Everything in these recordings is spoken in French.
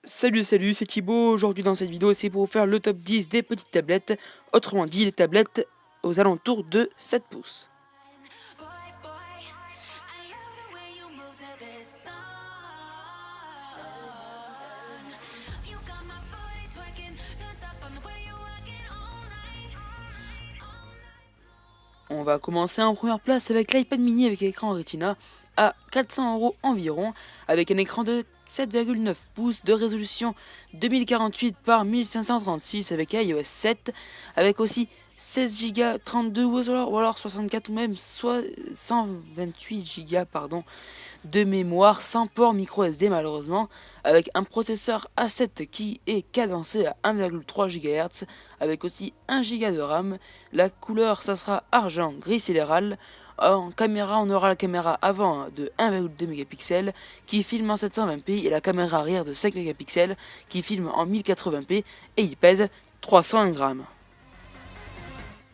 Salut, c'est Thibaut. Aujourd'hui dans cette vidéo, c'est pour vous faire le top 10 des petites tablettes, autrement dit des tablettes aux alentours de 7 pouces. On va commencer en première place avec l'iPad mini avec écran Retina à 400 € environ, avec un écran de 7,9 pouces de résolution 2048 par 1536 avec iOS 7, avec aussi 16 Go, 32 ou alors 64 ou même soit 128 Go de mémoire sans port micro SD malheureusement, avec un processeur A7 qui est cadencé à 1,3 GHz, avec aussi 1 Go de RAM. La couleur ça sera argent gris sidéral. En caméra, on aura la caméra avant de 1,2 mégapixels qui filme en 720p et la caméra arrière de 5 mégapixels qui filme en 1080p et il pèse 301 grammes.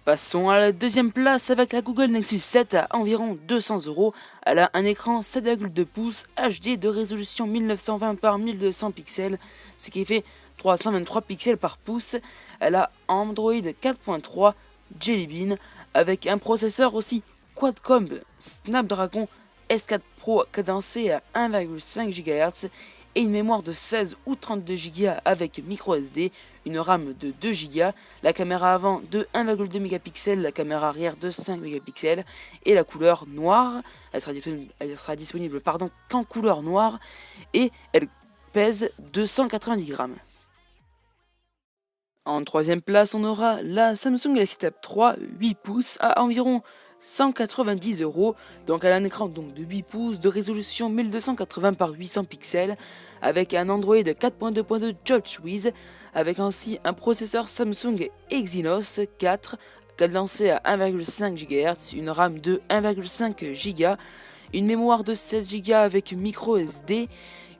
Passons à la deuxième place avec la Google Nexus 7 à environ 200 €. Elle a un écran 7,2 pouces HD de résolution 1920 par 1200 pixels, ce qui fait 323 pixels par pouce. Elle a Android 4.3 Jelly Bean avec un processeur aussi Qualcomm Snapdragon S4 Pro cadencé à 1,5 GHz et une mémoire de 16 ou 32 Go avec micro SD, une RAM de 2 Go, la caméra avant de 1,2 mégapixels, la caméra arrière de 5 mégapixels et la couleur noire. Elle sera disponible qu'en couleur noire et elle pèse 290 grammes. En troisième place, on aura la Samsung Galaxy Tab 3 8 pouces à environ 190 €. Donc elle a un écran de 8 pouces de résolution 1280 par 800 pixels avec un Android 4.2.2 TouchWiz, avec aussi un processeur Samsung Exynos 4 cadencé à 1,5 GHz, une RAM de 1,5 Go, une mémoire de 16 Go avec micro SD,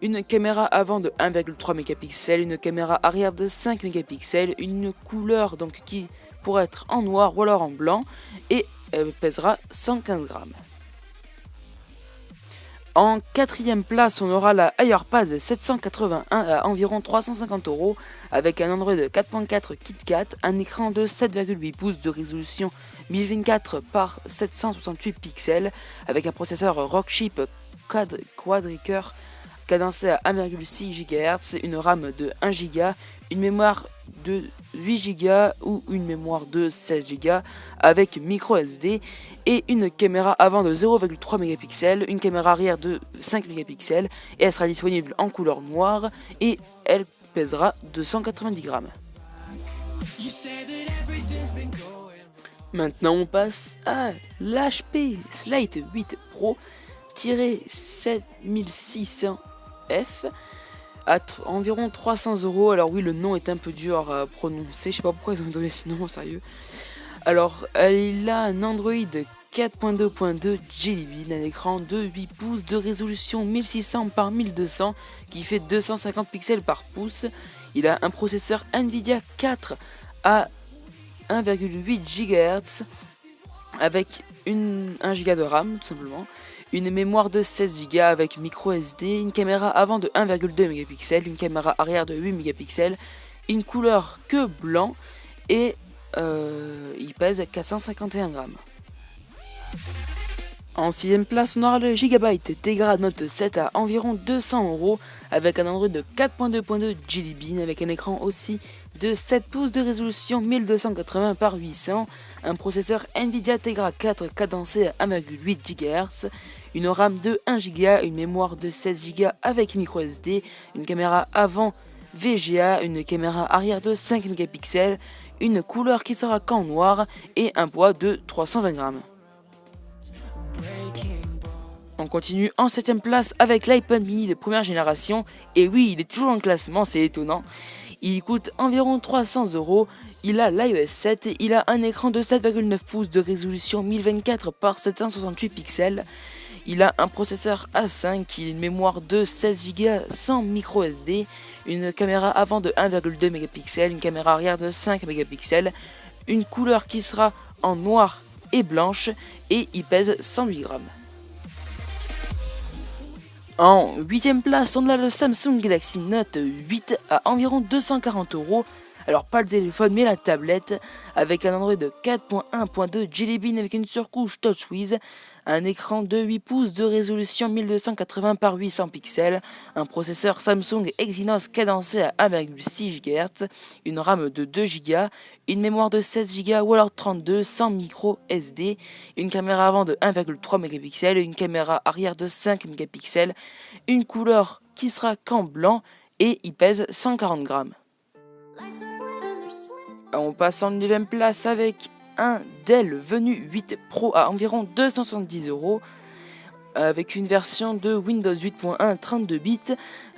une caméra avant de 1,3 mégapixels, une caméra arrière de 5 mégapixels, une couleur qui pourrait être en noir ou alors en blanc et elle pèsera 115 grammes. En quatrième place, on aura la AirPad 781 à environ 350 € avec un Android 4.4 KitKat, un écran de 7,8 pouces de résolution 1024 par 768 pixels avec un processeur Rockchip Quadricœur cadencé à 1,6 GHz, une RAM de 1 Go, une mémoire de 8 Go ou une mémoire de 16 Go avec micro SD et une caméra avant de 0,3 mégapixels, une caméra arrière de 5 mégapixels et elle sera disponible en couleur noire et elle pèsera 290 grammes. Maintenant on passe à l'HP Slate 8 Pro 7600F à environ 300 €. Alors oui, le nom est un peu dur à prononcer, je sais pas pourquoi ils ont donné ce nom, sérieux. Alors il a un Android 4.2.2 Jelly Bean, un écran de 8 pouces de résolution 1600 par 1200 qui fait 250 pixels par pouce. Il a un processeur Nvidia 4 à 1,8 GHz avec 1 Go de RAM tout simplement, une mémoire de 16 Go avec micro SD, une caméra avant de 1,2 mégapixels, une caméra arrière de 8 mégapixels, une couleur que blanc et il pèse 451 grammes. En 6ème place, on aura le Gigabyte Tegra Note 7 à environ 200 € avec un Android de 4.2.2 Jelly Bean avec un écran aussi de 7 pouces de résolution 1280 par 800, un processeur Nvidia Tegra 4 cadencé à 1,8 GHz, une RAM de 1 Go, une mémoire de 16 Go avec micro SD, une caméra avant VGA, une caméra arrière de 5 mégapixels, une couleur qui sera qu'en noir et un poids de 320 grammes. On continue en 7ème place avec l'iPad mini de première génération. Et oui, il est toujours en classement, c'est étonnant. Il coûte environ 300 €. Il a l'iOS 7, il a un écran de 7,9 pouces de résolution 1024 par 768 pixels. Il a un processeur A5, une mémoire de 16 Go sans micro SD, une caméra avant de 1,2 mégapixels, une caméra arrière de 5 mégapixels, une couleur qui sera en noir et blanche et il pèse 108 grammes. En 8ème place, on a le Samsung Galaxy Note 8 à environ 240 €. Alors pas le téléphone mais la tablette avec un Android de 4.1.2 Jelly Bean avec une surcouche TouchWiz, un écran de 8 pouces de résolution 1280 par 800 pixels, un processeur Samsung Exynos cadencé à 1,6 GHz, une RAM de 2 Go, une mémoire de 16 Go ou alors 32 sans micro SD, une caméra avant de 1,3 mégapixels, une caméra arrière de 5 mégapixels, une couleur qui sera qu'en blanc et il pèse 140 grammes. On passe en 9ème place avec un Dell Venue 8 Pro à environ 270 €, avec une version de Windows 8.1 32 bits,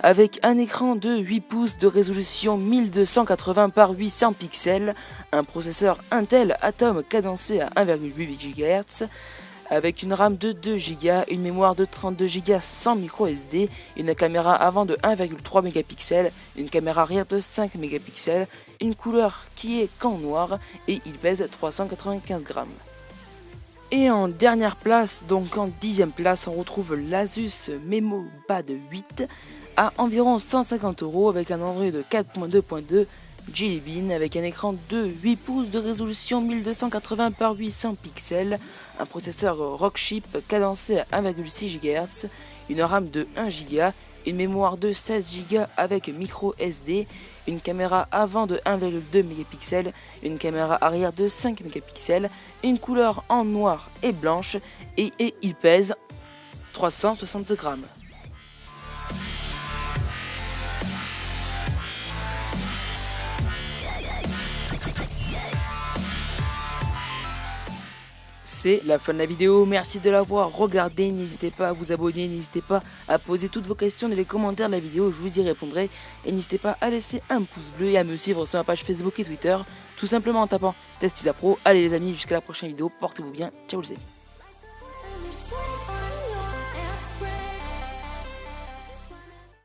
avec un écran de 8 pouces de résolution 1280 par 800 pixels, un processeur Intel Atom cadencé à 1,8 GHz, avec une RAM de 2 Go, une mémoire de 32 Go sans micro SD, une caméra avant de 1,3 mégapixels, une caméra arrière de 5 mégapixels, une couleur qui est qu'en noir et il pèse 395 grammes. Et en dernière place, donc en 10ème place, on retrouve l'Asus Memo Pad 8 à environ 150 € avec un Android de 4.2.2 Jelly Bean avec un écran de 8 pouces de résolution 1280 par 800 pixels, un processeur Rockchip cadencé à 1,6 GHz, une RAM de 1 Go, une mémoire de 16 Go avec micro SD, une caméra avant de 1,2 mégapixels, une caméra arrière de 5 mégapixels, une couleur en noir et blanche et il pèse 360 grammes. C'est la fin de la vidéo, merci de l'avoir regardé, n'hésitez pas à vous abonner, n'hésitez pas à poser toutes vos questions dans les commentaires de la vidéo, je vous y répondrai, et n'hésitez pas à laisser un pouce bleu et à me suivre sur ma page Facebook et Twitter, tout simplement en tapant Test ISA Pro. Allez les amis, jusqu'à la prochaine vidéo, portez-vous bien, ciao les amis.